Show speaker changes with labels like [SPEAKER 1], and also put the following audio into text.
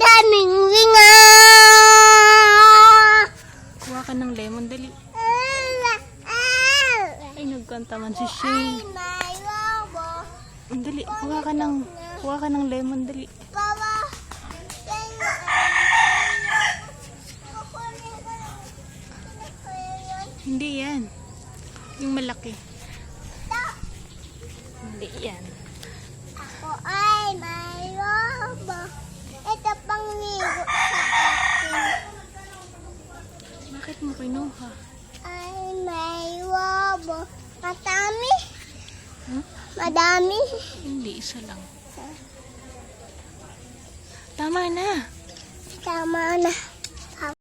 [SPEAKER 1] daming winga.
[SPEAKER 2] Kuha ka ng lemon, dali. Ay, nagkanta man si Shane.
[SPEAKER 1] May lobo.
[SPEAKER 2] Dali, kuha ka ng lemon, dali.
[SPEAKER 1] Baba.
[SPEAKER 2] Hindi yan. Yung malaki. Hindi yan.
[SPEAKER 1] Ako ay may lobo. Ito pang ligo sa akin.
[SPEAKER 2] Bakit mo kinuha?
[SPEAKER 1] Ay may lobo. Madami.
[SPEAKER 2] Huh?
[SPEAKER 1] Madami.
[SPEAKER 2] Hindi, isa lang. Tama na.
[SPEAKER 1] Tama na.